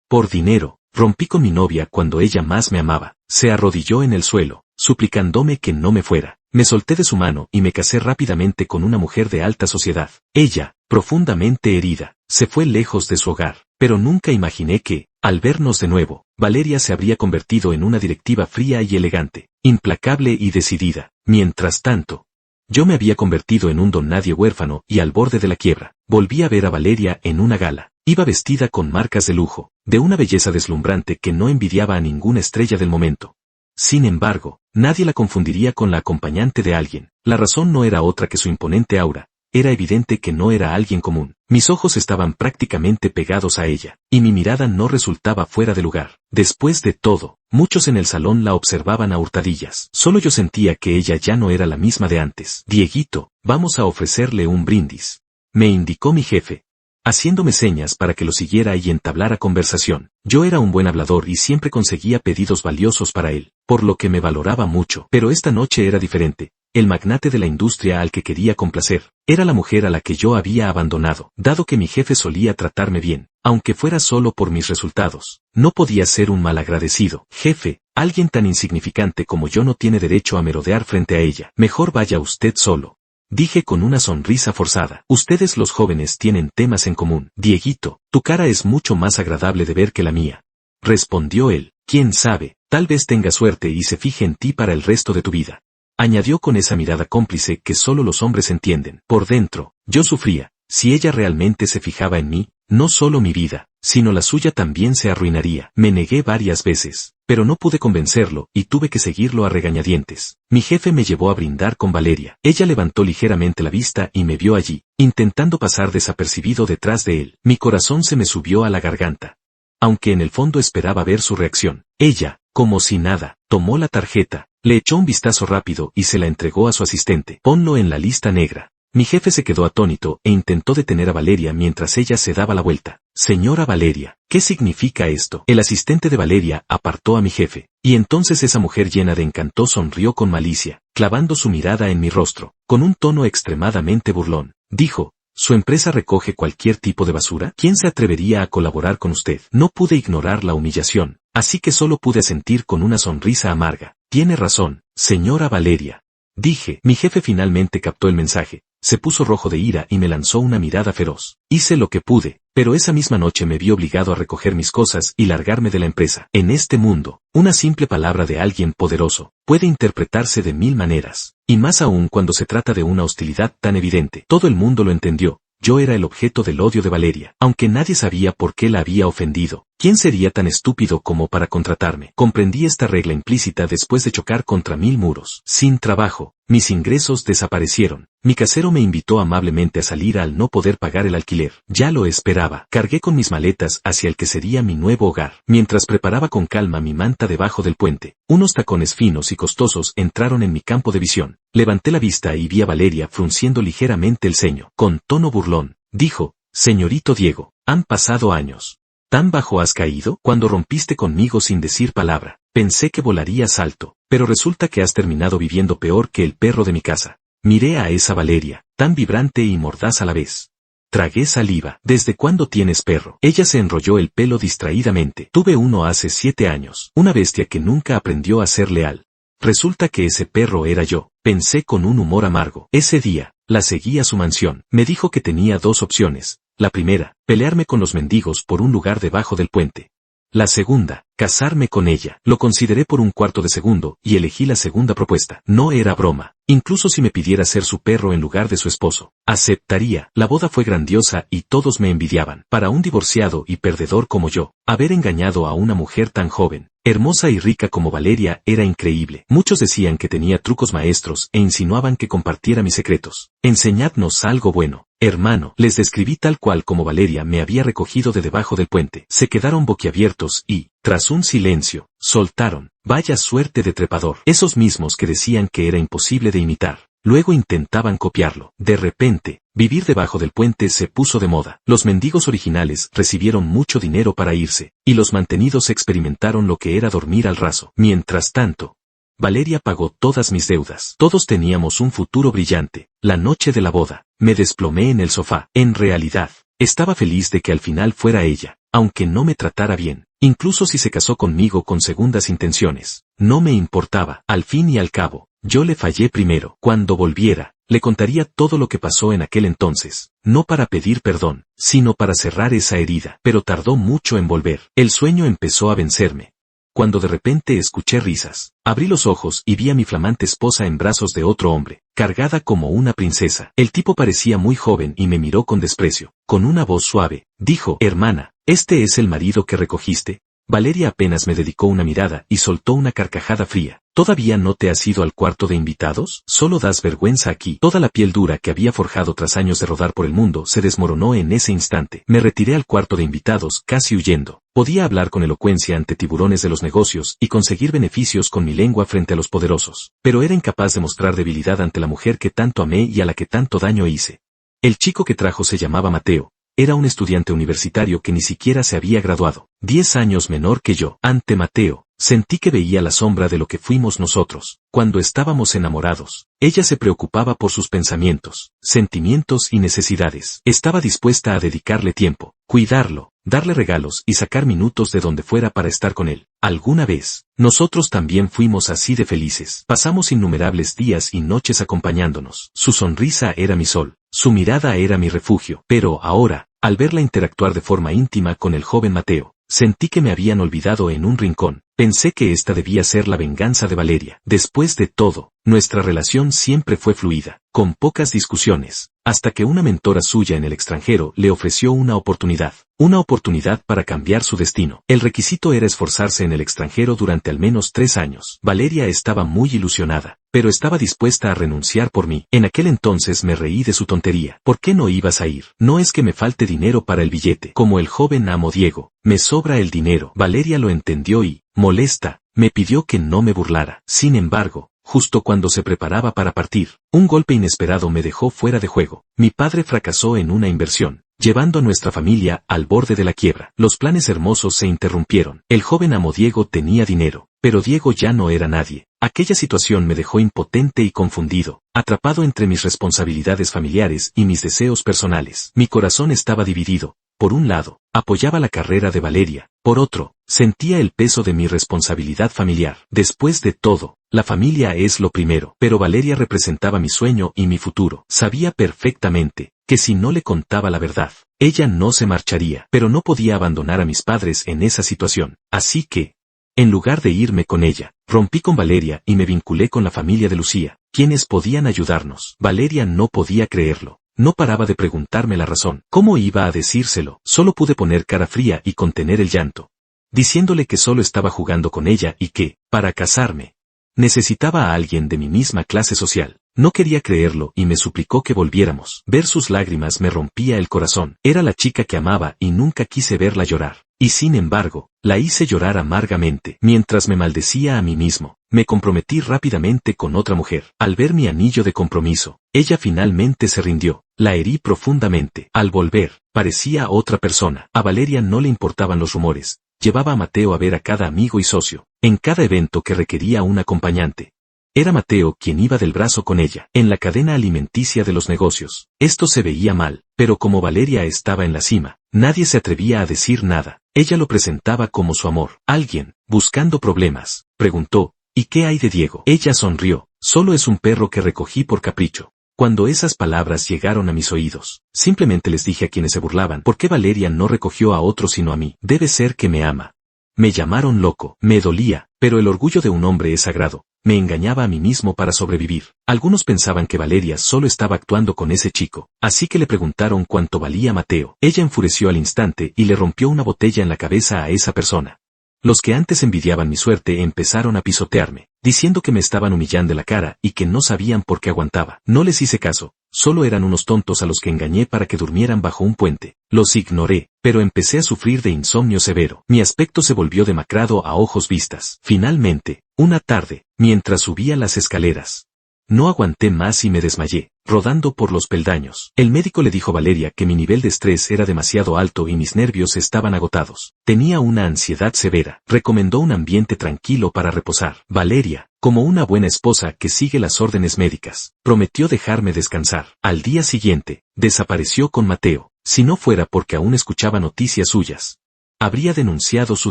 Por dinero, rompí con mi novia cuando ella más me amaba. Se arrodilló en el suelo, suplicándome que no me fuera. Me solté de su mano y me casé rápidamente con una mujer de alta sociedad. Ella, profundamente herida, se fue lejos de su hogar, pero nunca imaginé que, al vernos de nuevo, Valeria se habría convertido en una directiva fría y elegante, implacable y decidida. Mientras tanto, yo me había convertido en un don nadie huérfano y al borde de la quiebra. Volví a ver a Valeria en una gala. Iba vestida con marcas de lujo, de una belleza deslumbrante que no envidiaba a ninguna estrella del momento. Sin embargo, nadie la confundiría con la acompañante de alguien. La razón no era otra que su imponente aura. Era evidente que no era alguien común. Mis ojos estaban prácticamente pegados a ella, y mi mirada no resultaba fuera de lugar. Después de todo, muchos en el salón la observaban a hurtadillas. Solo yo sentía que ella ya no era la misma de antes. Dieguito, vamos a ofrecerle un brindis, me indicó mi jefe, haciéndome señas para que lo siguiera y entablara conversación. Yo era un buen hablador y siempre conseguía pedidos valiosos para él, por lo que me valoraba mucho. Pero esta noche era diferente. El magnate de la industria al que quería complacer, era la mujer a la que yo había abandonado. Dado que mi jefe solía tratarme bien, aunque fuera solo por mis resultados, no podía ser un malagradecido. Jefe, alguien tan insignificante como yo no tiene derecho a merodear frente a ella. Mejor vaya usted solo, dije con una sonrisa forzada. Ustedes los jóvenes tienen temas en común. Dieguito, tu cara es mucho más agradable de ver que la mía, respondió él. Quién sabe, tal vez tenga suerte y se fije en ti para el resto de tu vida, añadió con esa mirada cómplice que solo los hombres entienden. Por dentro, yo sufría. Si ella realmente se fijaba en mí, no solo mi vida, sino la suya también se arruinaría. Me negué varias veces, pero no pude convencerlo y tuve que seguirlo a regañadientes. Mi jefe me llevó a brindar con Valeria. Ella levantó ligeramente la vista y me vio allí, intentando pasar desapercibido detrás de él. Mi corazón se me subió a la garganta, aunque en el fondo esperaba ver su reacción. Ella, como si nada, tomó la tarjeta, le echó un vistazo rápido y se la entregó a su asistente. Ponlo en la lista negra. Mi jefe se quedó atónito e intentó detener a Valeria mientras ella se daba la vuelta. Señora Valeria, ¿qué significa esto? El asistente de Valeria apartó a mi jefe, y entonces esa mujer llena de encanto sonrió con malicia, clavando su mirada en mi rostro, con un tono extremadamente burlón. Dijo, ¿su empresa recoge cualquier tipo de basura? ¿Quién se atrevería a colaborar con usted? No pude ignorar la humillación, así que solo pude asentir con una sonrisa amarga. Tiene razón, señora Valeria, dije. Mi jefe finalmente captó el mensaje, se puso rojo de ira y me lanzó una mirada feroz. Hice lo que pude, pero esa misma noche me vi obligado a recoger mis cosas y largarme de la empresa. En este mundo, una simple palabra de alguien poderoso puede interpretarse de mil maneras, y más aún cuando se trata de una hostilidad tan evidente. Todo el mundo lo entendió. Yo era el objeto del odio de Valeria, aunque nadie sabía por qué la había ofendido. ¿Quién sería tan estúpido como para contratarme? Comprendí esta regla implícita después de chocar contra 1000 muros. Sin trabajo, mis ingresos desaparecieron. Mi casero me invitó amablemente a salir al no poder pagar el alquiler. Ya lo esperaba. Cargué con mis maletas hacia el que sería mi nuevo hogar. Mientras preparaba con calma mi manta debajo del puente, unos tacones finos y costosos entraron en mi campo de visión. Levanté la vista y vi a Valeria frunciendo ligeramente el ceño. Con tono burlón, dijo, señorito Diego, han pasado años. ¿Tan bajo has caído? Cuando rompiste conmigo sin decir palabra, pensé que volarías alto, pero resulta que has terminado viviendo peor que el perro de mi casa. Miré a esa Valeria, tan vibrante y mordaz a la vez. Tragué saliva. ¿Desde cuándo tienes perro? Ella se enrolló el pelo distraídamente. Tuve uno hace 7 años, una bestia que nunca aprendió a ser leal. Resulta que ese perro era yo, pensé con un humor amargo. Ese día, la seguí a su mansión. Me dijo que tenía 2 opciones. La primera, pelearme con los mendigos por un lugar debajo del puente. La segunda, casarme con ella. Lo consideré por un cuarto de segundo y elegí la segunda propuesta. No era broma. Incluso si me pidiera ser su perro en lugar de su esposo, aceptaría. La boda fue grandiosa y todos me envidiaban. Para un divorciado y perdedor como yo, haber engañado a una mujer tan joven, hermosa y rica como Valeria era increíble. Muchos decían que tenía trucos maestros e insinuaban que compartiera mis secretos. Enseñadnos algo bueno, hermano. Les describí tal cual como Valeria me había recogido de debajo del puente. Se quedaron boquiabiertos y, tras un silencio, soltaron, vaya suerte de trepador. Esos mismos que decían que era imposible de imitar, luego intentaban copiarlo. De repente, vivir debajo del puente se puso de moda. Los mendigos originales recibieron mucho dinero para irse, y los mantenidos experimentaron lo que era dormir al raso. Mientras tanto, Valeria pagó todas mis deudas. Todos teníamos un futuro brillante. La noche de la boda, me desplomé en el sofá. En realidad, estaba feliz de que al final fuera ella, aunque no me tratara bien. Incluso si se casó conmigo con segundas intenciones, no me importaba. Al fin y al cabo, yo le fallé primero. Cuando volviera, le contaría todo lo que pasó en aquel entonces, no para pedir perdón, sino para cerrar esa herida. Pero tardó mucho en volver. El sueño empezó a vencerme. Cuando de repente escuché risas, abrí los ojos y vi a mi flamante esposa en brazos de otro hombre, cargada como una princesa. El tipo parecía muy joven y me miró con desprecio. Con una voz suave, dijo: hermana, ¿este es el marido que recogiste? Valeria apenas me dedicó una mirada y soltó una carcajada fría. ¿Todavía no te has ido al cuarto de invitados? Solo das vergüenza aquí. Toda la piel dura que había forjado tras años de rodar por el mundo se desmoronó en ese instante. Me retiré al cuarto de invitados, casi huyendo. Podía hablar con elocuencia ante tiburones de los negocios y conseguir beneficios con mi lengua frente a los poderosos, pero era incapaz de mostrar debilidad ante la mujer que tanto amé y a la que tanto daño hice. El chico que trajo se llamaba Mateo. Era un estudiante universitario que ni siquiera se había graduado, 10 años menor que yo. Ante Mateo, sentí que veía la sombra de lo que fuimos nosotros, cuando estábamos enamorados. Ella se preocupaba por sus pensamientos, sentimientos y necesidades. Estaba dispuesta a dedicarle tiempo, cuidarlo, darle regalos y sacar minutos de donde fuera para estar con él. Alguna vez, nosotros también fuimos así de felices. Pasamos innumerables días y noches acompañándonos. Su sonrisa era mi sol, su mirada era mi refugio. Pero ahora, al verla interactuar de forma íntima con el joven Mateo, sentí que me habían olvidado en un rincón. Pensé que esta debía ser la venganza de Valeria. Después de todo, nuestra relación siempre fue fluida, con pocas discusiones, hasta que una mentora suya en el extranjero le ofreció una oportunidad para cambiar su destino. El requisito era esforzarse en el extranjero durante al menos 3 años. Valeria estaba muy ilusionada, pero estaba dispuesta a renunciar por mí. En aquel entonces me reí de su tontería. ¿Por qué no ibas a ir? No es que me falte dinero para el billete. Como el joven amo Diego, me sobra el dinero. Valeria lo entendió y, molesta, me pidió que no me burlara. Sin embargo, justo cuando se preparaba para partir, un golpe inesperado me dejó fuera de juego. Mi padre fracasó en una inversión, llevando a nuestra familia al borde de la quiebra. Los planes hermosos se interrumpieron. El joven amo Diego tenía dinero, pero Diego ya no era nadie. Aquella situación me dejó impotente y confundido, atrapado entre mis responsabilidades familiares y mis deseos personales. Mi corazón estaba dividido. Por un lado, apoyaba la carrera de Valeria, por otro, sentía el peso de mi responsabilidad familiar. Después de todo, la familia es lo primero, pero Valeria representaba mi sueño y mi futuro. Sabía perfectamente que si no le contaba la verdad, ella no se marcharía, pero no podía abandonar a mis padres en esa situación. Así que, en lugar de irme con ella, rompí con Valeria y me vinculé con la familia de Lucía, quienes podían ayudarnos. Valeria no podía creerlo. No paraba de preguntarme la razón. ¿Cómo iba a decírselo? Solo pude poner cara fría y contener el llanto, diciéndole que solo estaba jugando con ella y que, para casarme, necesitaba a alguien de mi misma clase social. No quería creerlo y me suplicó que volviéramos. Ver sus lágrimas me rompía el corazón. Era la chica que amaba y nunca quise verla llorar. Y sin embargo, la hice llorar amargamente. Mientras me maldecía a mí mismo, me comprometí rápidamente con otra mujer. Al ver mi anillo de compromiso, ella finalmente se rindió. La herí profundamente. Al volver, parecía otra persona. A Valeria no le importaban los rumores. Llevaba a Mateo a ver a cada amigo y socio, en cada evento que requería un acompañante. Era Mateo quien iba del brazo con ella, en la cadena alimenticia de los negocios. Esto se veía mal, pero como Valeria estaba en la cima, nadie se atrevía a decir nada. Ella lo presentaba como su amor. Alguien, buscando problemas, preguntó: ¿y qué hay de Diego? Ella sonrió: solo es un perro que recogí por capricho. Cuando esas palabras llegaron a mis oídos, simplemente les dije a quienes se burlaban: ¿por qué Valeria no recogió a otro sino a mí? Debe ser que me ama. Me llamaron loco. Me dolía, pero el orgullo de un hombre es sagrado. Me engañaba a mí mismo para sobrevivir. Algunos pensaban que Valeria solo estaba actuando con ese chico, así que le preguntaron cuánto valía Mateo. Ella enfureció al instante y le rompió una botella en la cabeza a esa persona. Los que antes envidiaban mi suerte empezaron a pisotearme, diciendo que me estaban humillando la cara y que no sabían por qué aguantaba. No les hice caso, solo eran unos tontos a los que engañé para que durmieran bajo un puente. Los ignoré, pero empecé a sufrir de insomnio severo. Mi aspecto se volvió demacrado a ojos vistas. Finalmente, una tarde, mientras subía las escaleras, no aguanté más y me desmayé, rodando por los peldaños. El médico le dijo a Valeria que mi nivel de estrés era demasiado alto y mis nervios estaban agotados. Tenía una ansiedad severa. Recomendó un ambiente tranquilo para reposar. Valeria, como una buena esposa que sigue las órdenes médicas, prometió dejarme descansar. Al día siguiente, desapareció con Mateo. Si no fuera porque aún escuchaba noticias suyas, habría denunciado su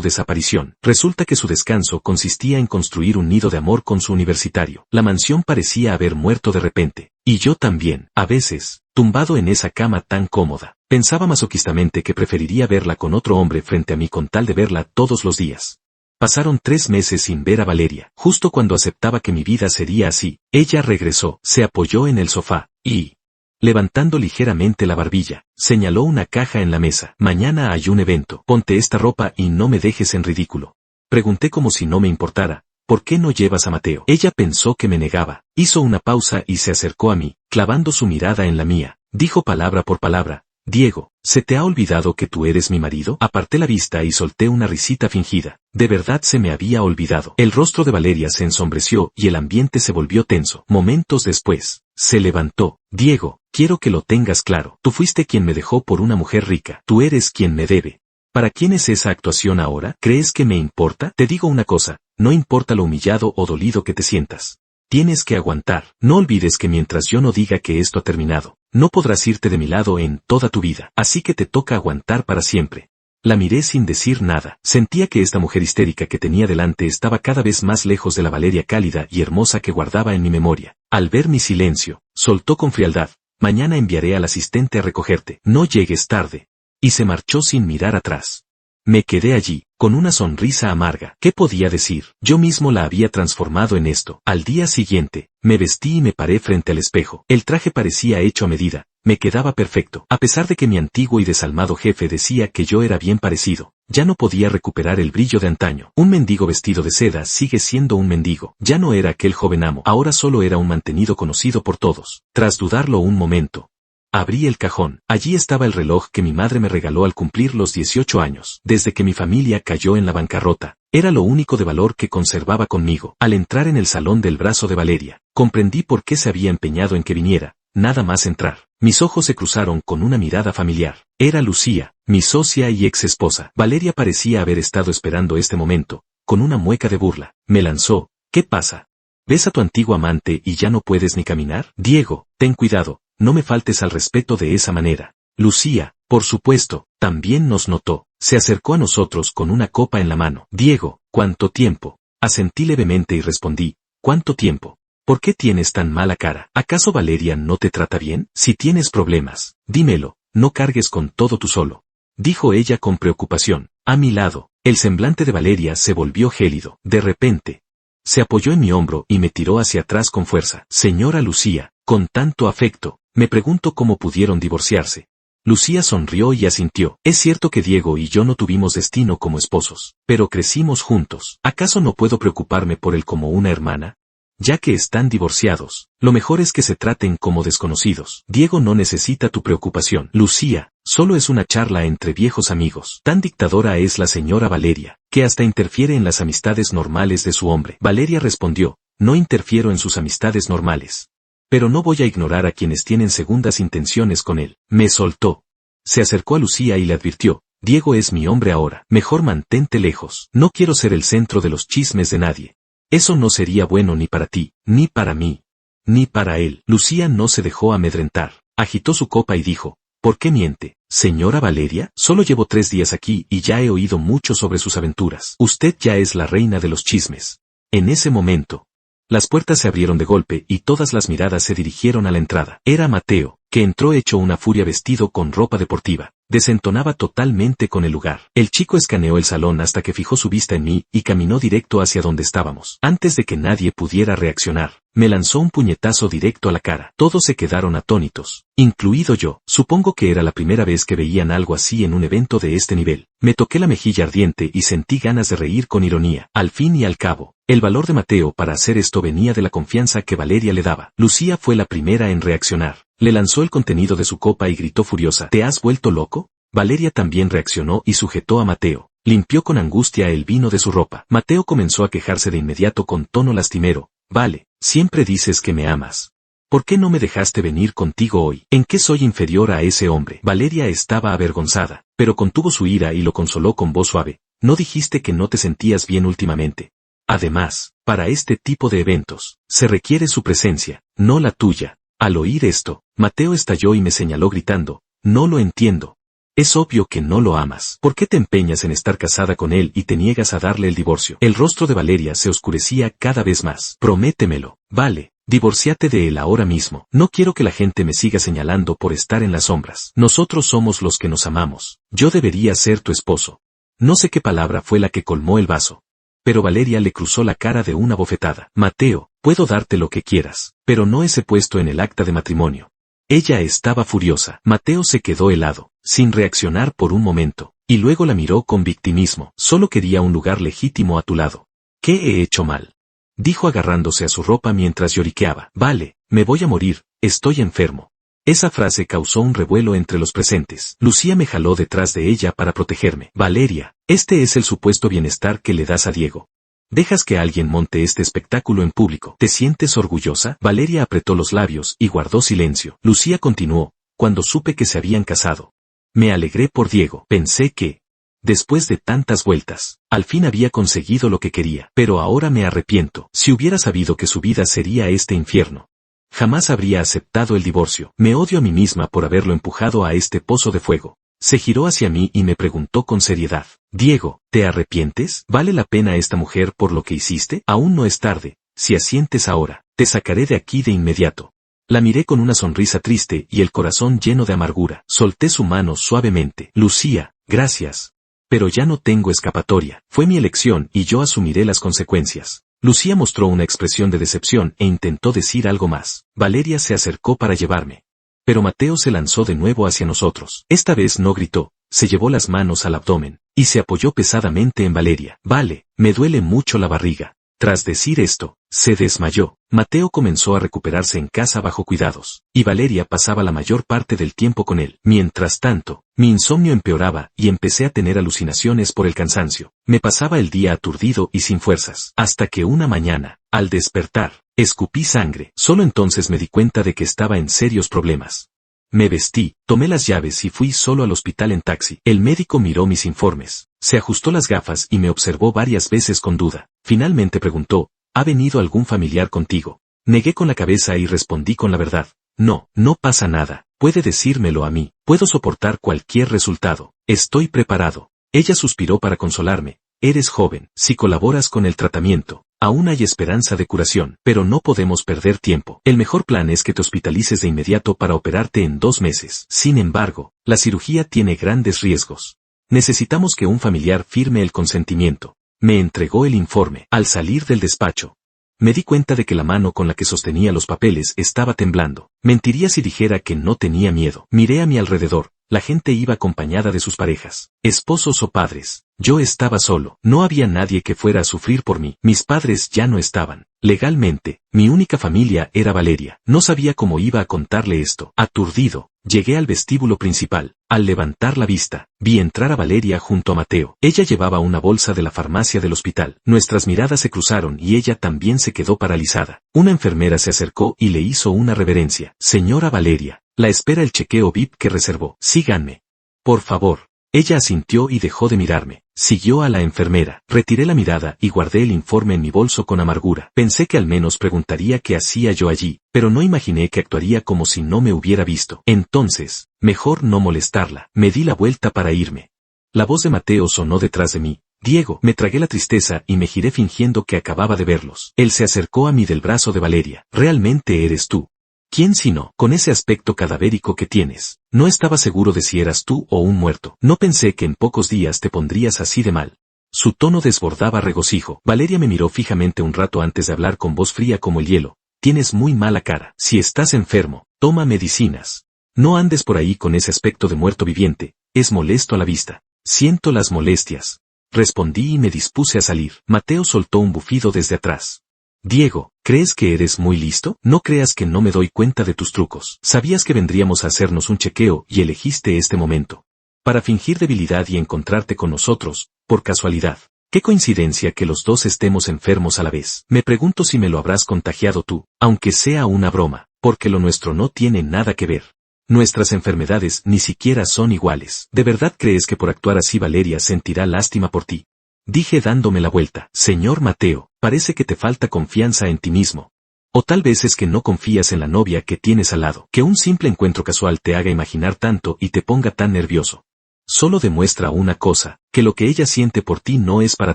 desaparición. Resulta que su descanso consistía en construir un nido de amor con su universitario. La mansión parecía haber muerto de repente. Y yo también, a veces, tumbado en esa cama tan cómoda, pensaba masoquistamente que preferiría verla con otro hombre frente a mí con tal de verla todos los días. Pasaron 3 meses sin ver a Valeria. Justo cuando aceptaba que mi vida sería así, ella regresó, se apoyó en el sofá, y, levantando ligeramente la barbilla, señaló una caja en la mesa. Mañana hay un evento. Ponte esta ropa y no me dejes en ridículo. Pregunté como si no me importara. ¿Por qué no llevas a Mateo? Ella pensó que me negaba. Hizo una pausa y se acercó a mí, clavando su mirada en la mía. Dijo palabra por palabra: Diego, ¿se te ha olvidado que tú eres mi marido? Aparté la vista y solté una risita fingida. De verdad se me había olvidado. El rostro de Valeria se ensombreció y el ambiente se volvió tenso. Momentos después, se levantó. Diego, quiero que lo tengas claro. Tú fuiste quien me dejó por una mujer rica. Tú eres quien me debe. ¿Para quién es esa actuación ahora? ¿Crees que me importa? Te digo una cosa, no importa lo humillado o dolido que te sientas. Tienes que aguantar. No olvides que mientras yo no diga que esto ha terminado, no podrás irte de mi lado en toda tu vida. Así que te toca aguantar para siempre. La miré sin decir nada. Sentía que esta mujer histérica que tenía delante estaba cada vez más lejos de la Valeria cálida y hermosa que guardaba en mi memoria. Al ver mi silencio, soltó con frialdad: Mañana enviaré al asistente a recogerte. No llegues tarde. Y se marchó sin mirar atrás. Me quedé allí, con una sonrisa amarga. ¿Qué podía decir? Yo mismo la había transformado en esto. Al día siguiente, me vestí y me paré frente al espejo. El traje parecía hecho a medida, me quedaba perfecto. A pesar de que mi antiguo y desalmado jefe decía que yo era bien parecido, ya no podía recuperar el brillo de antaño. Un mendigo vestido de seda sigue siendo un mendigo. Ya no era aquel joven amo, ahora solo era un mantenido conocido por todos. Tras dudarlo un momento, abrí el cajón. Allí estaba el reloj que mi madre me regaló al cumplir los 18 años. Desde que mi familia cayó en la bancarrota, era lo único de valor que conservaba conmigo. Al entrar en el salón del brazo de Valeria, comprendí por qué se había empeñado en que viniera. Nada más entrar, mis ojos se cruzaron con una mirada familiar. Era Lucía, mi socia y ex esposa. Valeria parecía haber estado esperando este momento. Con una mueca de burla, me lanzó: ¿Qué pasa? ¿Ves a tu antiguo amante y ya no puedes ni caminar? Diego, ten cuidado. No me faltes al respeto de esa manera. Lucía, por supuesto, también nos notó. Se acercó a nosotros con una copa en la mano. Diego, ¿cuánto tiempo? Asentí levemente y respondí: ¿Cuánto tiempo? ¿Por qué tienes tan mala cara? ¿Acaso Valeria no te trata bien? Si tienes problemas, dímelo, no cargues con todo tú solo. Dijo ella con preocupación. A mi lado, el semblante de Valeria se volvió gélido. De repente, se apoyó en mi hombro y me tiró hacia atrás con fuerza. Señora Lucía, con tanto afecto, me pregunto cómo pudieron divorciarse. Lucía sonrió y asintió. Es cierto que Diego y yo no tuvimos destino como esposos, pero crecimos juntos. ¿Acaso no puedo preocuparme por él como una hermana? Ya que están divorciados, lo mejor es que se traten como desconocidos. Diego no necesita tu preocupación. Lucía, solo es una charla entre viejos amigos. Tan dictadora es la señora Valeria, que hasta interfiere en las amistades normales de su hombre. Valeria respondió: No interfiero en sus amistades normales. Pero no voy a ignorar a quienes tienen segundas intenciones con él. Me soltó. Se acercó a Lucía y le advirtió: Diego es mi hombre ahora. Mejor mantente lejos. No quiero ser el centro de los chismes de nadie. Eso no sería bueno ni para ti, ni para mí, ni para él. Lucía no se dejó amedrentar. Agitó su copa y dijo: ¿Por qué miente? Señora Valeria, solo llevo 3 días aquí y ya he oído mucho sobre sus aventuras. Usted ya es la reina de los chismes. En ese momento, las puertas se abrieron de golpe y todas las miradas se dirigieron a la entrada. Era Mateo, que entró hecho una furia vestido con ropa deportiva. Desentonaba totalmente con el lugar. El chico escaneó el salón hasta que fijó su vista en mí y caminó directo hacia donde estábamos. Antes de que nadie pudiera reaccionar, me lanzó un puñetazo directo a la cara. Todos se quedaron atónitos, incluido yo. Supongo que era la primera vez que veían algo así en un evento de este nivel. Me toqué la mejilla ardiente y sentí ganas de reír con ironía. Al fin y al cabo, el valor de Mateo para hacer esto venía de la confianza que Valeria le daba. Lucía fue la primera en reaccionar. Le lanzó el contenido de su copa y gritó furiosa: ¿Te has vuelto loco? Valeria también reaccionó y sujetó a Mateo. Limpió con angustia el vino de su ropa. Mateo comenzó a quejarse de inmediato con tono lastimero: Vale, siempre dices que me amas. ¿Por qué no me dejaste venir contigo hoy? ¿En qué soy inferior a ese hombre? Valeria estaba avergonzada, pero contuvo su ira y lo consoló con voz suave: ¿No dijiste que no te sentías bien últimamente? Además, para este tipo de eventos, se requiere su presencia, no la tuya. Al oír esto, Mateo estalló y me señaló gritando: No lo entiendo. Es obvio que no lo amas. ¿Por qué te empeñas en estar casada con él y te niegas a darle el divorcio? El rostro de Valeria se oscurecía cada vez más. Prométemelo. Vale. Divorciate de él ahora mismo. No quiero que la gente me siga señalando por estar en las sombras. Nosotros somos los que nos amamos. Yo debería ser tu esposo. No sé qué palabra fue la que colmó el vaso. Pero Valeria le cruzó la cara de una bofetada. Mateo, puedo darte lo que quieras, pero no ese puesto en el acta de matrimonio. Ella estaba furiosa. Mateo se quedó helado, sin reaccionar por un momento, y luego la miró con victimismo. Solo quería un lugar legítimo a tu lado. ¿Qué he hecho mal?, dijo agarrándose a su ropa mientras lloriqueaba. Vale, me voy a morir, estoy enfermo. Esa frase causó un revuelo entre los presentes. Lucía me jaló detrás de ella para protegerme. Valeria, este es el supuesto bienestar que le das a Diego. ¿Dejas que alguien monte este espectáculo en público? ¿Te sientes orgullosa? Valeria apretó los labios y guardó silencio. Lucía continuó, cuando supe que se habían casado. Me alegré por Diego. Pensé que, después de tantas vueltas, al fin había conseguido lo que quería. Pero ahora me arrepiento. Si hubiera sabido que su vida sería este infierno, jamás habría aceptado el divorcio. Me odio a mí misma por haberlo empujado a este pozo de fuego. Se giró hacia mí y me preguntó con seriedad. Diego, ¿te arrepientes? ¿Vale la pena esta mujer por lo que hiciste? Aún no es tarde. Si asientes ahora, te sacaré de aquí de inmediato. La miré con una sonrisa triste y el corazón lleno de amargura. Solté su mano suavemente. Lucía, gracias. Pero ya no tengo escapatoria. Fue mi elección y yo asumiré las consecuencias. Lucía mostró una expresión de decepción e intentó decir algo más. Valeria se acercó para llevarme. Pero Mateo se lanzó de nuevo hacia nosotros. Esta vez no gritó, se llevó las manos al abdomen, y se apoyó pesadamente en Valeria. Vale, me duele mucho la barriga. Tras decir esto, se desmayó. Mateo comenzó a recuperarse en casa bajo cuidados, y Valeria pasaba la mayor parte del tiempo con él. Mientras tanto, mi insomnio empeoraba y empecé a tener alucinaciones por el cansancio. Me pasaba el día aturdido y sin fuerzas, hasta que una mañana, al despertar, escupí sangre. Solo entonces me di cuenta de que estaba en serios problemas. Me vestí, tomé las llaves y fui solo al hospital en taxi. El médico miró mis informes, se ajustó las gafas y me observó varias veces con duda. Finalmente preguntó, ¿ha venido algún familiar contigo? Negué con la cabeza y respondí con la verdad. No, no pasa nada, puede decírmelo a mí, puedo soportar cualquier resultado, estoy preparado. Ella suspiró para consolarme. Eres joven, si colaboras con el tratamiento, aún hay esperanza de curación, pero no podemos perder tiempo. El mejor plan es que te hospitalices de inmediato para operarte en 2 meses. Sin embargo, la cirugía tiene grandes riesgos. Necesitamos que un familiar firme el consentimiento. Me entregó el informe. Al salir del despacho, me di cuenta de que la mano con la que sostenía los papeles estaba temblando. Mentiría si dijera que no tenía miedo. Miré a mi alrededor. La gente iba acompañada de sus parejas, esposos o padres. Yo estaba solo. No había nadie que fuera a sufrir por mí. Mis padres ya no estaban. Legalmente, mi única familia era Valeria. No sabía cómo iba a contarle esto. Aturdido, llegué al vestíbulo principal. Al levantar la vista, vi entrar a Valeria junto a Mateo. Ella llevaba una bolsa de la farmacia del hospital. Nuestras miradas se cruzaron y ella también se quedó paralizada. Una enfermera se acercó y le hizo una reverencia. Señora Valeria, la espera el chequeo VIP que reservó. Síganme. Por favor. Ella asintió y dejó de mirarme. Siguió a la enfermera. Retiré la mirada y guardé el informe en mi bolso con amargura. Pensé que al menos preguntaría qué hacía yo allí, pero no imaginé que actuaría como si no me hubiera visto. Entonces, mejor no molestarla. Me di la vuelta para irme. La voz de Mateo sonó detrás de mí. Diego, me tragué la tristeza y me giré fingiendo que acababa de verlos. Él se acercó a mí del brazo de Valeria. ¿Realmente eres tú? ¿Quién sino? Con ese aspecto cadavérico que tienes. No estaba seguro de si eras tú o un muerto. No pensé que en pocos días te pondrías así de mal. Su tono desbordaba regocijo. Valeria me miró fijamente un rato antes de hablar con voz fría como el hielo. Tienes muy mala cara. Si estás enfermo, toma medicinas. No andes por ahí con ese aspecto de muerto viviente. Es molesto a la vista. Siento las molestias. Respondí y me dispuse a salir. Mateo soltó un bufido desde atrás. Diego, ¿crees que eres muy listo? No creas que no me doy cuenta de tus trucos. Sabías que vendríamos a hacernos un chequeo y elegiste este momento para fingir debilidad y encontrarte con nosotros, por casualidad. Qué coincidencia que los dos estemos enfermos a la vez. Me pregunto si me lo habrás contagiado tú, aunque sea una broma, porque lo nuestro no tiene nada que ver. Nuestras enfermedades ni siquiera son iguales. ¿De verdad crees que por actuar así Valeria sentirá lástima por ti? Dije dándome la vuelta. Señor Mateo, parece que te falta confianza en ti mismo. O tal vez es que no confías en la novia que tienes al lado, que un simple encuentro casual te haga imaginar tanto y te ponga tan nervioso. solo demuestra una cosa, que lo que ella siente por ti no es para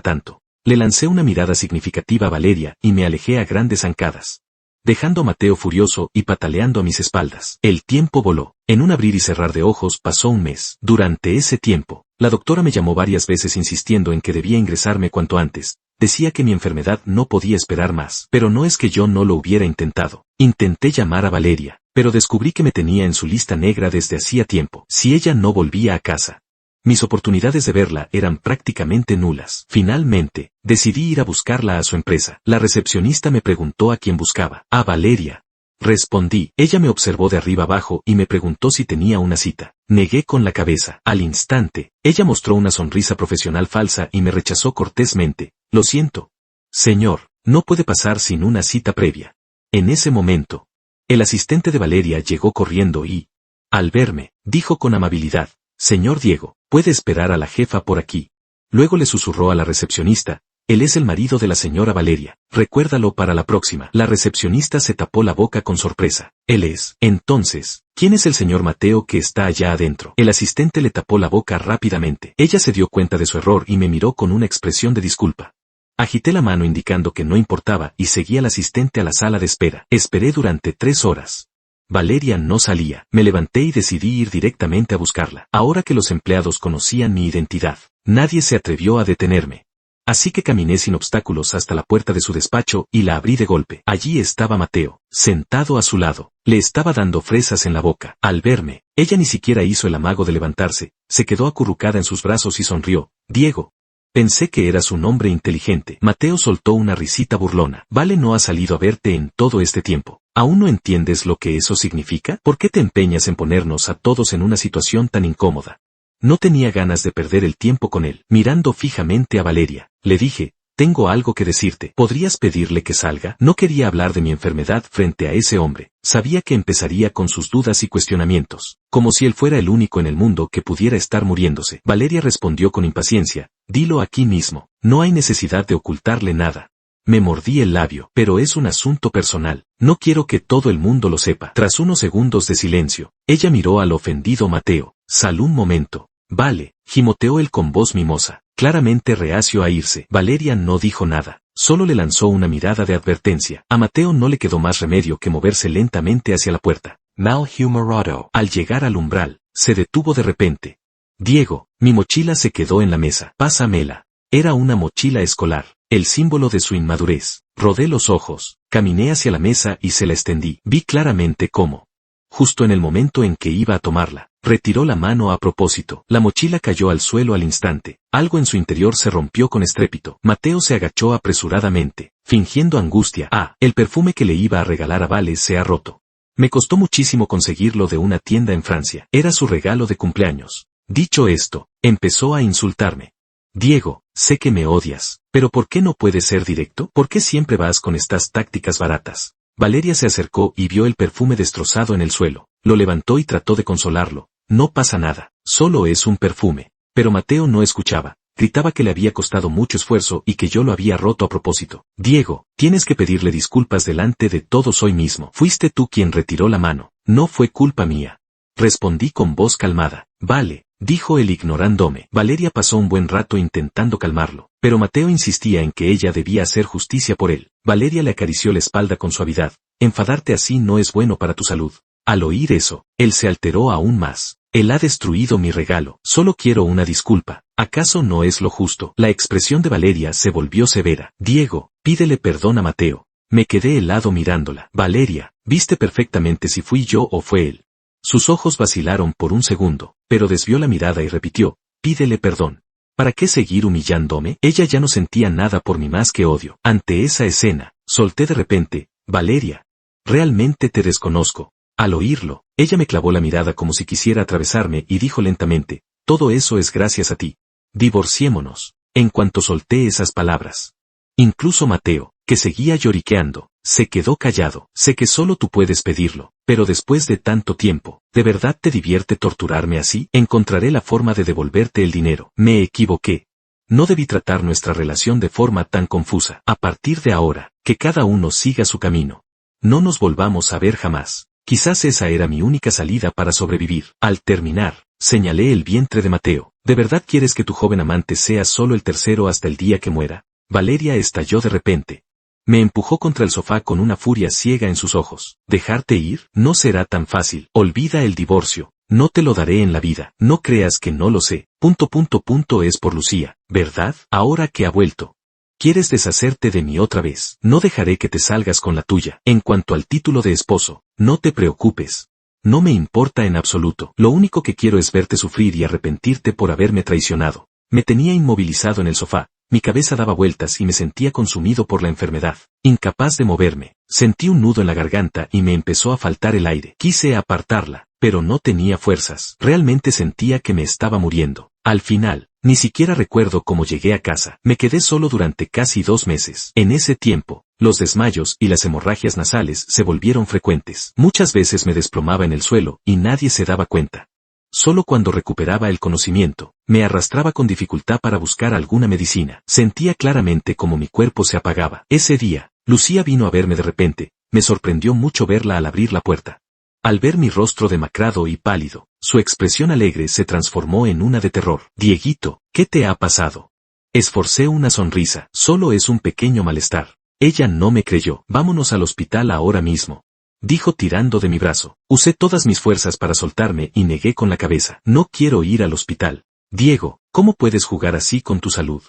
tanto. Le lancé una mirada significativa a Valeria y me alejé a grandes zancadas, dejando a Mateo furioso y pataleando a mis espaldas. El tiempo voló. En un abrir y cerrar de ojos pasó un mes. Durante ese tiempo, la doctora me llamó varias veces insistiendo en que debía ingresarme cuanto antes. Decía que mi enfermedad no podía esperar más. Pero no es que yo no lo hubiera intentado. Intenté llamar a Valeria, pero descubrí que me tenía en su lista negra desde hacía tiempo. Si ella no volvía a casa, mis oportunidades de verla eran prácticamente nulas. Finalmente, decidí ir a buscarla a su empresa. La recepcionista me preguntó a quién buscaba. A Valeria. Respondí. Ella me observó de arriba abajo y me preguntó si tenía una cita. Negué con la cabeza. Al instante, ella mostró una sonrisa profesional falsa y me rechazó cortésmente. Lo siento, señor, no puede pasar sin una cita previa. En ese momento, el asistente de Valeria llegó corriendo y, al verme, dijo con amabilidad: «Señor Diego, puede esperar a la jefa por aquí». Luego le susurró a la recepcionista: «Él es el marido de la señora Valeria, recuérdalo para la próxima». La recepcionista se tapó la boca con sorpresa. «Él es». Entonces, ¿quién es el señor Mateo que está allá adentro? El asistente le tapó la boca rápidamente. Ella se dio cuenta de su error y me miró con una expresión de disculpa. Agité la mano indicando que no importaba y seguí al asistente a la sala de espera. Esperé durante 3 horas. Valeria no salía. Me levanté y decidí ir directamente a buscarla. Ahora que los empleados conocían mi identidad, nadie se atrevió a detenerme. Así que caminé sin obstáculos hasta la puerta de su despacho y la abrí de golpe. Allí estaba Mateo, sentado a su lado. Le estaba dando fresas en la boca. Al verme, ella ni siquiera hizo el amago de levantarse, se quedó acurrucada en sus brazos y sonrió. «Diego». Pensé que eras un hombre inteligente. Mateo soltó una risita burlona. «Vale no ha salido a verte en todo este tiempo. ¿Aún no entiendes lo que eso significa? ¿Por qué te empeñas en ponernos a todos en una situación tan incómoda?» No tenía ganas de perder el tiempo con él. Mirando fijamente a Valeria, le dije: «Tengo algo que decirte. ¿Podrías pedirle que salga?» No quería hablar de mi enfermedad frente a ese hombre. Sabía que empezaría con sus dudas y cuestionamientos, como si él fuera el único en el mundo que pudiera estar muriéndose. Valeria respondió con impaciencia: «Dilo aquí mismo. No hay necesidad de ocultarle nada». Me mordí el labio. «Pero es un asunto personal. No quiero que todo el mundo lo sepa». Tras unos segundos de silencio, ella miró al ofendido Mateo. «Sal un momento». «Vale», gimoteó él con voz mimosa, claramente reacio a irse. Valeria no dijo nada, solo le lanzó una mirada de advertencia. A Mateo no le quedó más remedio que moverse lentamente hacia la puerta. Malhumorado. Al llegar al umbral, se detuvo de repente. «Diego, mi mochila se quedó en la mesa. Pásamela». Era una mochila escolar, el símbolo de su inmadurez. Rodé los ojos, caminé hacia la mesa y se la extendí. Vi claramente cómo, justo en el momento en que iba a tomarla, retiró la mano a propósito. La mochila cayó al suelo al instante. Algo en su interior se rompió con estrépito. Mateo se agachó apresuradamente, fingiendo angustia. El perfume que le iba a regalar a Vale se ha roto. Me costó muchísimo conseguirlo de una tienda en Francia. Era su regalo de cumpleaños. Dicho esto, empezó a insultarme. «Diego, sé que me odias, pero ¿por qué no puedes ser directo? ¿Por qué siempre vas con estas tácticas baratas?» Valeria se acercó y vio el perfume destrozado en el suelo. Lo levantó y trató de consolarlo. «No pasa nada, solo es un perfume». Pero Mateo no escuchaba. Gritaba que le había costado mucho esfuerzo y que yo lo había roto a propósito. «Diego, tienes que pedirle disculpas delante de todos hoy mismo. Fuiste tú quien retiró la mano, no fue culpa mía». Respondí con voz calmada. «Vale», dijo él ignorándome. Valeria pasó un buen rato intentando calmarlo, pero Mateo insistía en que ella debía hacer justicia por él. Valeria le acarició la espalda con suavidad. «Enfadarte así no es bueno para tu salud». Al oír eso, él se alteró aún más. «Él ha destruido mi regalo. Solo quiero una disculpa. ¿Acaso no es lo justo?» La expresión de Valeria se volvió severa. «Diego, pídele perdón a Mateo». Me quedé helado mirándola. «Valeria, viste perfectamente si fui yo o fue él». Sus ojos vacilaron por un segundo, pero desvió la mirada y repitió: «Pídele perdón». ¿Para qué seguir humillándome? Ella ya no sentía nada por mí más que odio. Ante esa escena, solté de repente: «Valeria, realmente te desconozco». Al oírlo, ella me clavó la mirada como si quisiera atravesarme y dijo lentamente: «Todo eso es gracias a ti. Divorciémonos». En cuanto solté esas palabras, incluso Mateo, que seguía lloriqueando, se quedó callado. «Sé que solo tú puedes pedirlo, pero después de tanto tiempo, ¿de verdad te divierte torturarme así? Encontraré la forma de devolverte el dinero». Me equivoqué. No debí tratar nuestra relación de forma tan confusa. A partir de ahora, que cada uno siga su camino. No nos volvamos a ver jamás. Quizás esa era mi única salida para sobrevivir. Al terminar, Señalé el vientre de Mateo. ¿De verdad quieres que tu joven amante sea solo el tercero hasta el día que muera? Valeria estalló de repente. Me empujó contra el sofá con una furia ciega en sus ojos. ¿Dejarte ir? No será tan fácil. Olvida el divorcio. No te lo daré en la vida. No creas que no lo sé. ... Es por Lucía, ¿verdad? Ahora que ha vuelto. ¿Quieres deshacerte de mí otra vez? No dejaré que te salgas con la tuya. En cuanto al título de esposo, no te preocupes. No me importa en absoluto. Lo único que quiero es verte sufrir y arrepentirte por haberme traicionado. Me tenía inmovilizado en el sofá. Mi cabeza daba vueltas y me sentía consumido por la enfermedad. Incapaz de moverme. Sentí un nudo en la garganta y me empezó a faltar el aire. Quise apartarla, pero no tenía fuerzas. Realmente sentía que me estaba muriendo. Al final, ni siquiera recuerdo cómo llegué a casa. Me quedé solo durante casi 2 meses. En ese tiempo, los desmayos y las hemorragias nasales se volvieron frecuentes. Muchas veces me desplomaba en el suelo y nadie se daba cuenta. Solo cuando recuperaba el conocimiento, me arrastraba con dificultad para buscar alguna medicina. Sentía claramente cómo mi cuerpo se apagaba. Ese día, Lucía vino a verme de repente. Me sorprendió mucho verla al abrir la puerta. Al ver mi rostro demacrado y pálido, su expresión alegre se transformó en una de terror. Dieguito, ¿qué te ha pasado? Esforcé una sonrisa. Solo es un pequeño malestar. Ella no me creyó. Vámonos al hospital ahora mismo, dijo tirando de mi brazo. Usé todas mis fuerzas para soltarme y negué con la cabeza. No quiero ir al hospital. Diego, ¿cómo puedes jugar así con tu salud?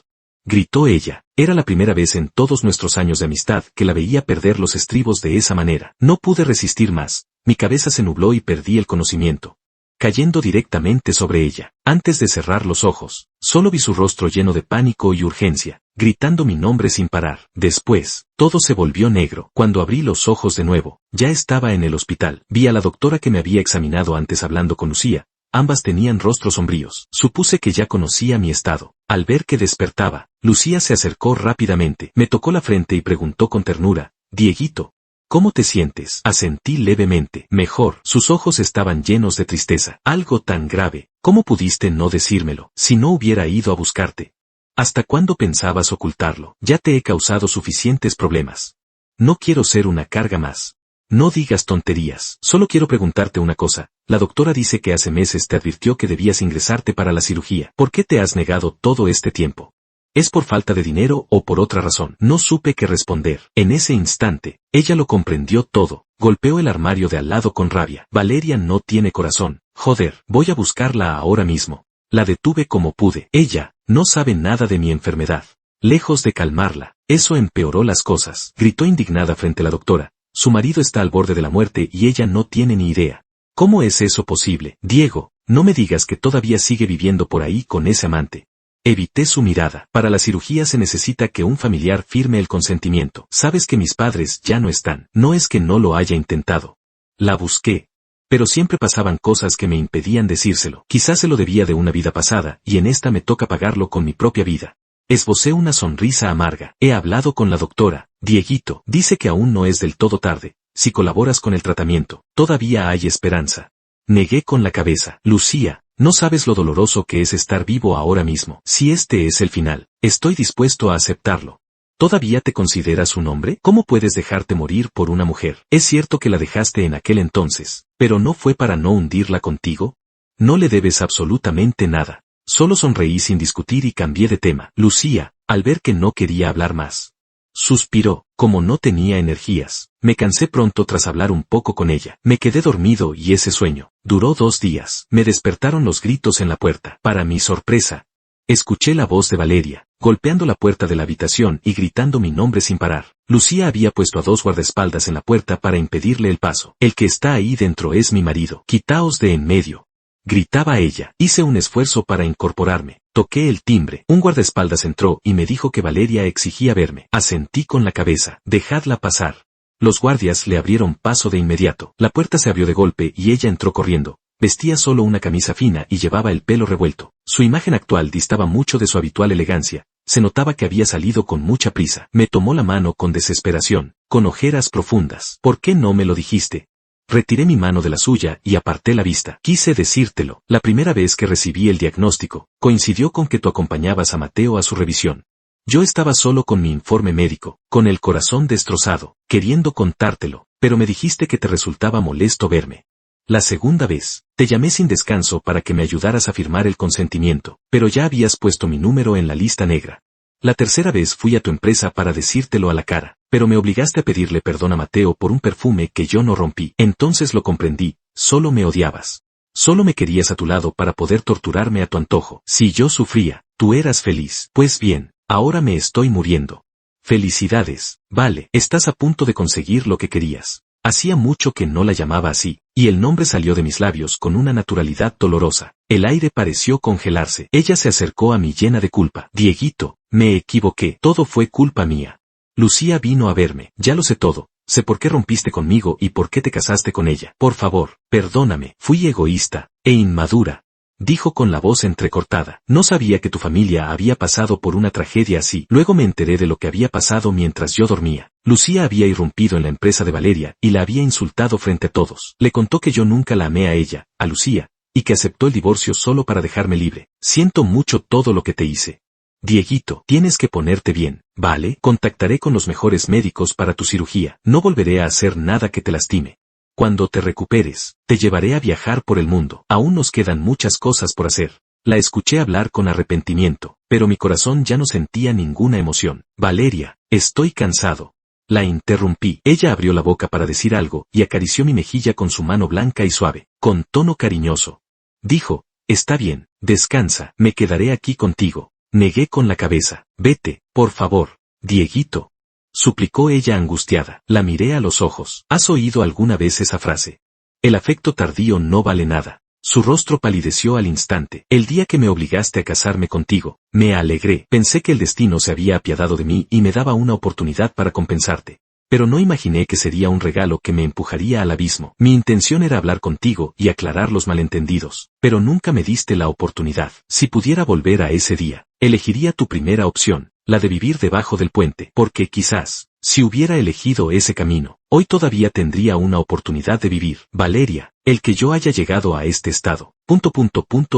Gritó ella. Era la primera vez en todos nuestros años de amistad que la veía perder los estribos de esa manera. No pude resistir más. Mi cabeza se nubló y perdí el conocimiento, cayendo directamente sobre ella. Antes de cerrar los ojos, solo vi su rostro lleno de pánico y urgencia, gritando mi nombre sin parar. Después, todo se volvió negro. Cuando abrí los ojos de nuevo, ya estaba en el hospital. Vi a la doctora que me había examinado antes hablando con Lucía. Ambas tenían rostros sombríos. Supuse que ya conocía mi estado. Al ver que despertaba, Lucía se acercó rápidamente, me tocó la frente y preguntó con ternura, Dieguito, ¿cómo te sientes? Asentí levemente. Mejor. Sus ojos estaban llenos de tristeza. Algo tan grave. ¿Cómo pudiste no decírmelo? Si no hubiera ido a buscarte. ¿Hasta cuándo pensabas ocultarlo? Ya te he causado suficientes problemas. No quiero ser una carga más. No digas tonterías. Solo quiero preguntarte una cosa. La doctora dice que hace meses te advirtió que debías ingresarte para la cirugía. ¿Por qué te has negado todo este tiempo? ¿Es por falta de dinero o por otra razón? No supe qué responder. En ese instante, ella lo comprendió todo. Golpeó el armario de al lado con rabia. Valeria no tiene corazón. Joder, voy a buscarla ahora mismo. La detuve como pude. Ella no sabe nada de mi enfermedad. Lejos de calmarla, eso empeoró las cosas. Gritó indignada frente a la doctora. Su marido está al borde de la muerte y ella no tiene ni idea. ¿Cómo es eso posible? Diego, no me digas que todavía sigue viviendo por ahí con ese amante. Evité su mirada. Para la cirugía se necesita que un familiar firme el consentimiento. Sabes que mis padres ya no están. No es que no lo haya intentado. La busqué. Pero siempre pasaban cosas que me impedían decírselo. Quizás se lo debía de una vida pasada, y en esta me toca pagarlo con mi propia vida. Esbocé una sonrisa amarga. He hablado con la doctora. Dieguito, dice que aún no es del todo tarde. Si colaboras con el tratamiento, todavía hay esperanza. Negué con la cabeza. Lucía, no sabes lo doloroso que es estar vivo ahora mismo. Si este es el final, estoy dispuesto a aceptarlo. ¿Todavía te consideras un hombre? ¿Cómo puedes dejarte morir por una mujer? Es cierto que la dejaste en aquel entonces, pero ¿no fue para no hundirla contigo? No le debes absolutamente nada. Solo sonreí sin discutir y cambié de tema. Lucía, al ver que no quería hablar más, suspiró. Como no tenía energías, me cansé pronto tras hablar un poco con ella. Me quedé dormido y ese sueño duró 2 días. Me despertaron los gritos en la puerta. Para mi sorpresa, escuché la voz de Valeria, golpeando la puerta de la habitación y gritando mi nombre sin parar. Lucía había puesto a 2 guardaespaldas en la puerta para impedirle el paso. El que está ahí dentro es mi marido. Quitaos de en medio, gritaba ella. Hice un esfuerzo para incorporarme. Toqué el timbre. Un guardaespaldas entró y me dijo que Valeria exigía verme. Asentí con la cabeza. Dejadla pasar. Los guardias le abrieron paso de inmediato. La puerta se abrió de golpe y ella entró corriendo. Vestía solo una camisa fina y llevaba el pelo revuelto. Su imagen actual distaba mucho de su habitual elegancia. Se notaba que había salido con mucha prisa. Me tomó la mano con desesperación, con ojeras profundas. ¿Por qué no me lo dijiste? Retiré mi mano de la suya y aparté la vista. Quise decírtelo. La primera vez que recibí el diagnóstico, coincidió con que tú acompañabas a Mateo a su revisión. Yo estaba solo con mi informe médico, con el corazón destrozado, queriendo contártelo, pero me dijiste que te resultaba molesto verme. La segunda vez, te llamé sin descanso para que me ayudaras a firmar el consentimiento, pero ya habías puesto mi número en la lista negra. La tercera vez fui a tu empresa para decírtelo a la cara, pero me obligaste a pedirle perdón a Mateo por un perfume que yo no rompí. Entonces lo comprendí, solo me odiabas. Solo me querías a tu lado para poder torturarme a tu antojo. Si yo sufría, tú eras feliz. Pues bien, ahora me estoy muriendo. Felicidades, vale, estás a punto de conseguir lo que querías. Hacía mucho que no la llamaba así, y el nombre salió de mis labios con una naturalidad dolorosa. El aire pareció congelarse. Ella se acercó a mí llena de culpa. Dieguito, me equivoqué. Todo fue culpa mía. Lucía vino a verme. Ya lo sé todo. Sé por qué rompiste conmigo y por qué te casaste con ella. Por favor, perdóname. Fui egoísta e inmadura. Dijo con la voz entrecortada. No sabía que tu familia había pasado por una tragedia así. Luego me enteré de lo que había pasado mientras yo dormía. Lucía había irrumpido en la empresa de Valeria y la había insultado frente a todos. Le contó que yo nunca la amé a ella, a Lucía, y que aceptó el divorcio solo para dejarme libre. Siento mucho todo lo que te hice. Dieguito, tienes que ponerte bien, ¿vale? Contactaré con los mejores médicos para tu cirugía. No volveré a hacer nada que te lastime. Cuando te recuperes, te llevaré a viajar por el mundo. Aún nos quedan muchas cosas por hacer. La escuché hablar con arrepentimiento, pero mi corazón ya no sentía ninguna emoción. Valeria, estoy cansado. La interrumpí. Ella abrió la boca para decir algo y acarició mi mejilla con su mano blanca y suave, con tono cariñoso. Dijo, está bien, descansa, me quedaré aquí contigo. Negué con la cabeza. Vete, por favor, Dieguito. Suplicó ella angustiada. La miré a los ojos. ¿Has oído alguna vez esa frase? El afecto tardío no vale nada. Su rostro palideció al instante. El día que me obligaste a casarme contigo, me alegré. Pensé que el destino se había apiadado de mí y me daba una oportunidad para compensarte. Pero no imaginé que sería un regalo que me empujaría al abismo. Mi intención era hablar contigo y aclarar los malentendidos, pero nunca me diste la oportunidad. Si pudiera volver a ese día, elegiría tu primera opción, la de vivir debajo del puente, porque quizás, si hubiera elegido ese camino, hoy todavía tendría una oportunidad de vivir. Valeria, el que yo haya llegado a este estado,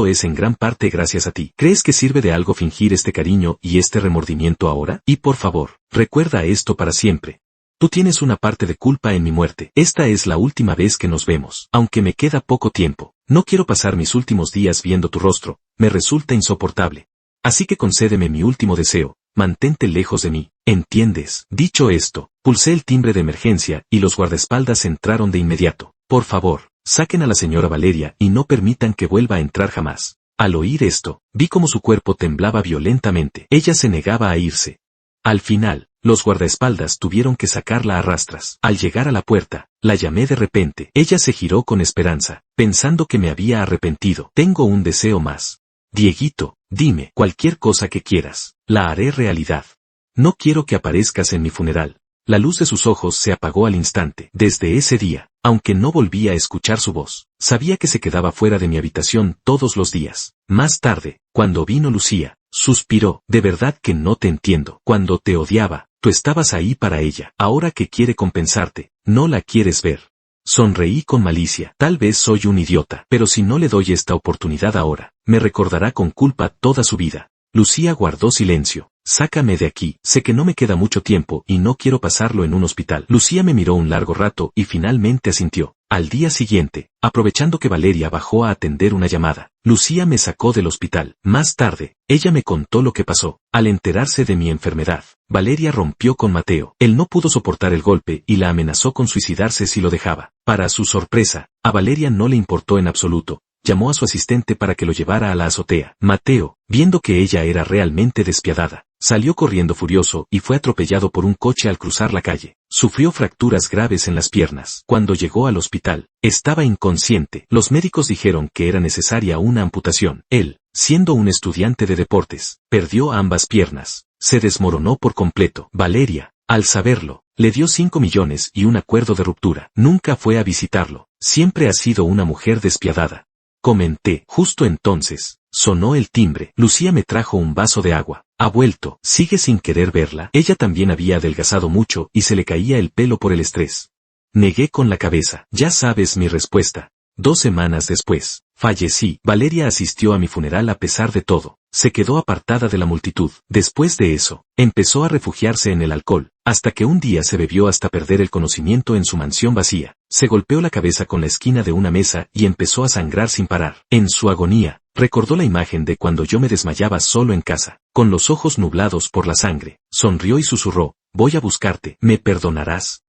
es en gran parte gracias a ti. ¿Crees que sirve de algo fingir este cariño y este remordimiento ahora? Y por favor, recuerda esto para siempre. Tú tienes una parte de culpa en mi muerte. Esta es la última vez que nos vemos. Aunque me queda poco tiempo, no quiero pasar mis últimos días viendo tu rostro, me resulta insoportable. Así que concédeme mi último deseo, mantente lejos de mí, ¿entiendes? Dicho esto, pulsé el timbre de emergencia y los guardaespaldas entraron de inmediato. Por favor, saquen a la señora Valeria y no permitan que vuelva a entrar jamás. Al oír esto, vi cómo su cuerpo temblaba violentamente. Ella se negaba a irse. Al final, los guardaespaldas tuvieron que sacarla a rastras. Al llegar a la puerta, la llamé de repente. Ella se giró con esperanza, pensando que me había arrepentido. Tengo un deseo más. Dieguito, dime cualquier cosa que quieras. La haré realidad. No quiero que aparezcas en mi funeral. La luz de sus ojos se apagó al instante. Desde ese día, aunque no volví a escuchar su voz, sabía que se quedaba fuera de mi habitación todos los días. Más tarde, cuando vino Lucía, suspiró. De verdad que no te entiendo. Cuando te odiaba, tú estabas ahí para ella. Ahora que quiere compensarte, no la quieres ver. Sonreí con malicia. Tal vez soy un idiota, pero si no le doy esta oportunidad ahora, me recordará con culpa toda su vida. Lucía guardó silencio. Sácame de aquí. Sé que no me queda mucho tiempo y no quiero pasarlo en un hospital. Lucía me miró un largo rato y finalmente asintió. Al día siguiente, aprovechando que Valeria bajó a atender una llamada, Lucía me sacó del hospital. Más tarde, ella me contó lo que pasó. Al enterarse de mi enfermedad, Valeria rompió con Mateo. Él no pudo soportar el golpe y la amenazó con suicidarse si lo dejaba. Para su sorpresa, a Valeria no le importó en absoluto. Llamó a su asistente para que lo llevara a la azotea. Mateo, viendo que ella era realmente despiadada, salió corriendo furioso y fue atropellado por un coche al cruzar la calle. Sufrió fracturas graves en las piernas. Cuando llegó al hospital, estaba inconsciente. Los médicos dijeron que era necesaria una amputación. Él, siendo un estudiante de deportes, perdió ambas piernas. Se desmoronó por completo. Valeria, al saberlo, le dio 5 millones y un acuerdo de ruptura. Nunca fue a visitarlo. Siempre ha sido una mujer despiadada. Comenté. Justo entonces, sonó el timbre. Lucía me trajo un vaso de agua. Ha vuelto. ¿Sigue sin querer verla? Ella también había adelgazado mucho y se le caía el pelo por el estrés. Negué con la cabeza. Ya sabes mi respuesta. 2 semanas después, fallecí. Valeria asistió a mi funeral a pesar de todo. Se quedó apartada de la multitud. Después de eso, empezó a refugiarse en el alcohol, hasta que un día se bebió hasta perder el conocimiento en su mansión vacía. Se golpeó la cabeza con la esquina de una mesa y empezó a sangrar sin parar. En su agonía, recordó la imagen de cuando yo me desmayaba solo en casa, con los ojos nublados por la sangre. Sonrió y susurró, voy a buscarte, ¿me perdonarás?